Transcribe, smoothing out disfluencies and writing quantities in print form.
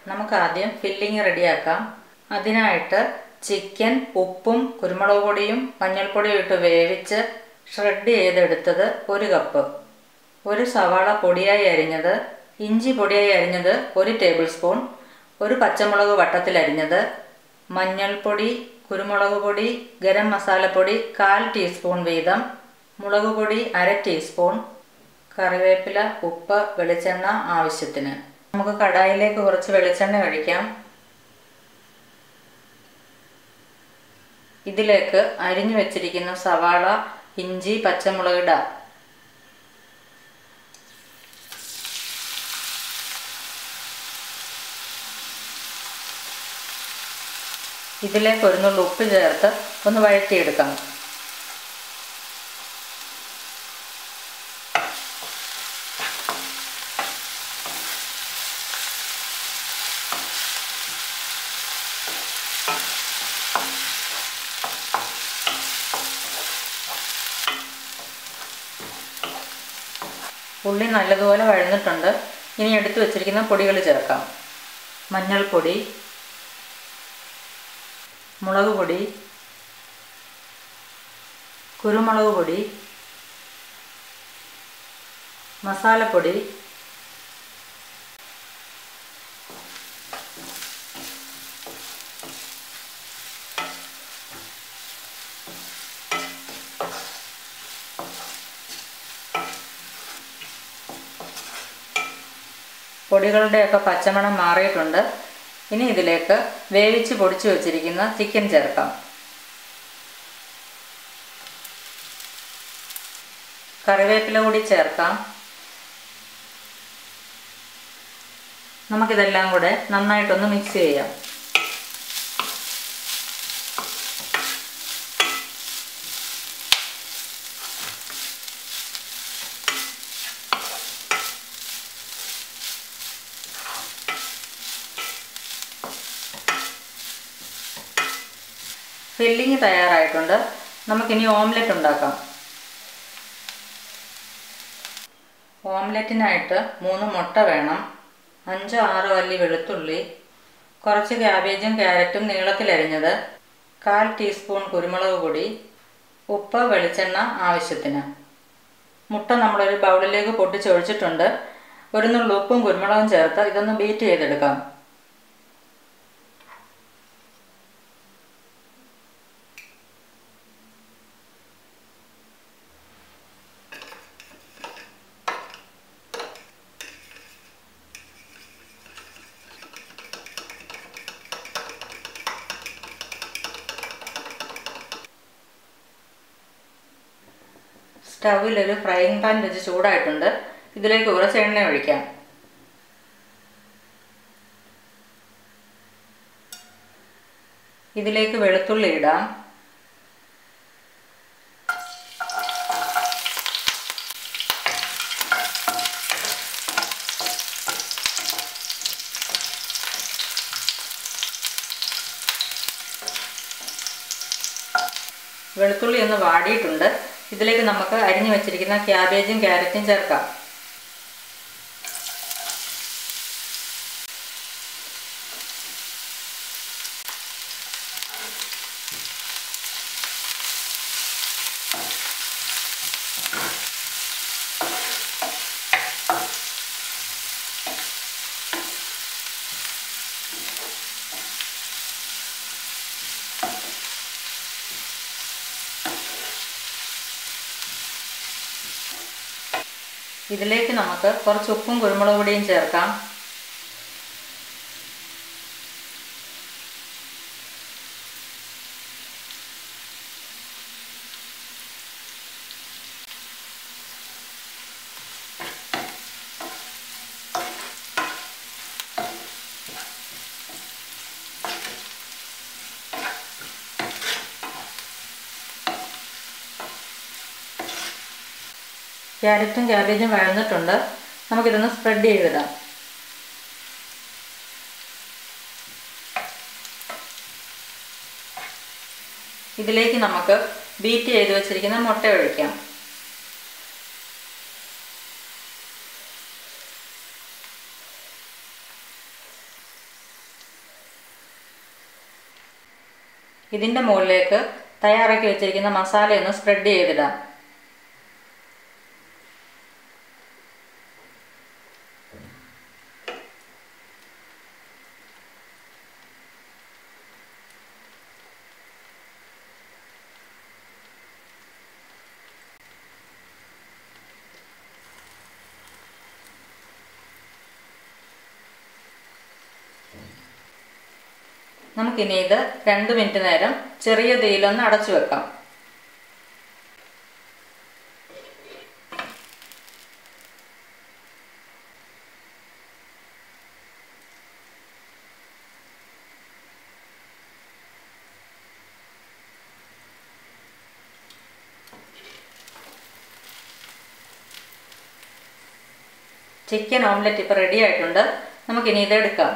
നമുക്ക് ആദ്യം ഫില്ലിംഗ് റെഡിയാക്കാം. അതിനായിട്ട് ചിക്കൻ ഉപ്പും കുരുമുളക് പൊടിയും മഞ്ഞൾപ്പൊടിയും ഇട്ട് വേവിച്ച് ഷ്രെഡ് ചെയ്തെടുത്തത് 1 കപ്പ്, 1 സവാള പൊടിയായി അരിഞ്ഞത്, ഇഞ്ചി പൊടിയായി അരിഞ്ഞത് 1 ടേബിൾ സ്പൂൺ, 1 പച്ചമുളക് വട്ടത്തിൽ അരിഞ്ഞത്, മഞ്ഞൾപ്പൊടി, കുരുമുളക് പൊടി, ഗരം മസാലപ്പൊടി 1/4 ടീസ്പൂൺ വീതം, മുളക് പൊടി 1/2 ടീസ്പൂൺ, കറിവേപ്പില, ഉപ്പ്, വെളിച്ചെണ്ണ ആവശ്യത്തിന്. നമുക്ക് കടായിലേക്ക് കുറച്ച് വെളിച്ചെണ്ണ ഒഴിക്കാം. ഇതിലേക്ക് അരിഞ്ഞു വെച്ചിരിക്കുന്ന സവാള, ഇഞ്ചി, പച്ചമുളക് ഇടാം. ഇതിലേക്ക് ഒരു നുള്ളു ഉപ്പ് ചേർത്ത് ഒന്ന് വഴറ്റിയെടുക്കാം. ഉള്ളി നല്ലതുപോലെ വഴന്നിട്ടുണ്ട്. ഇനി എടുത്തു വച്ചിരിക്കുന്ന പൊടികൾ ചേർക്കാം. മഞ്ഞൾപ്പൊടി, മുളക് പൊടി, കുരുമുളക് പൊടി, മസാലപ്പൊടി, പൊടികളുടെയൊക്കെ പച്ചമണം മാറിയിട്ടുണ്ട്. ഇനി ഇതിലേക്ക് വേവിച്ച് പൊടിച്ചു വച്ചിരിക്കുന്ന ചിക്കൻ ചേർക്കാം. കറിവേപ്പില കൂടി ചേർക്കാം. നമുക്കിതെല്ലാം കൂടെ നന്നായിട്ടൊന്ന് മിക്സ് ചെയ്യാം. ഫില്ലിങ് തയ്യാറായിട്ടുണ്ട്. നമുക്കിനി ഓംലെറ്റ് ഉണ്ടാക്കാം. ഓംലെറ്റിനായിട്ട് 3 മുട്ട വേണം, 5-6 അല്ലി വെളുത്തുള്ളി, കുറച്ച് ക്യാബേജും ക്യാരറ്റും നീളത്തിലരിഞ്ഞത്, 1/4 ടീസ്പൂൺ കുരുമുളക് പൊടി, ഉപ്പ്, വെളിച്ചെണ്ണ ആവശ്യത്തിന്. മുട്ട നമ്മളൊരു ബൗളിലേക്ക് പൊട്ടിച്ചൊഴിച്ചിട്ടുണ്ട്. ഒരു നുള്ളു ഉപ്പും കുരുമുളകും ചേർത്ത് ഇതൊന്ന് ബീറ്റ് ചെയ്തെടുക്കാം. സ്റ്റൗവിലൊരു ഫ്രൈയിങ് പാൻ വെച്ച് ചൂടായിട്ടുണ്ട്. ഇതിലേക്ക് കുറച്ച് എണ്ണ ഒഴിക്കാം. ഇതിലേക്ക് വെളുത്തുള്ളി ഇടാം. വെളുത്തുള്ളി ഒന്ന് വാടിയിട്ടുണ്ട്. ഇതിലേക്ക് നമുക്ക് അരിഞ്ഞു വെച്ചിരിക്കുന്ന ക്യാബേജും ക്യാരറ്റും ചേർക്കാം. ഇതിലേക്ക് നമുക്ക് കുറച്ച് ഉപ്പും കുരുമുളക് പൊടിയും ചേർക്കാം. ക്യാരറ്റും ക്യാബേജും വഴന്നിട്ടുണ്ട്. നമുക്കിതൊന്ന് സ്പ്രെഡ് ചെയ്തിടാം. ഇതിലേക്ക് നമുക്ക് ബീറ്റ് ചെയ്ത് വെച്ചിരിക്കുന്ന മുട്ട ഒഴിക്കാം. ഇതിൻ്റെ മുകളിലേക്ക് തയ്യാറാക്കി വെച്ചിരിക്കുന്ന മസാലയൊന്ന് സ്പ്രെഡ് ചെയ്തിടാം. നമുക്കിനി ഇത് 2 മിനിറ്റ് നേരം ചെറിയ തീയിലൊന്ന് അടച്ചു വെക്കാം. ചിക്കൻ ഓംലെറ്റ് ഇപ്പോൾ റെഡി ആയിട്ടുണ്ട്. നമുക്കിനി ഇതെടുക്കാം.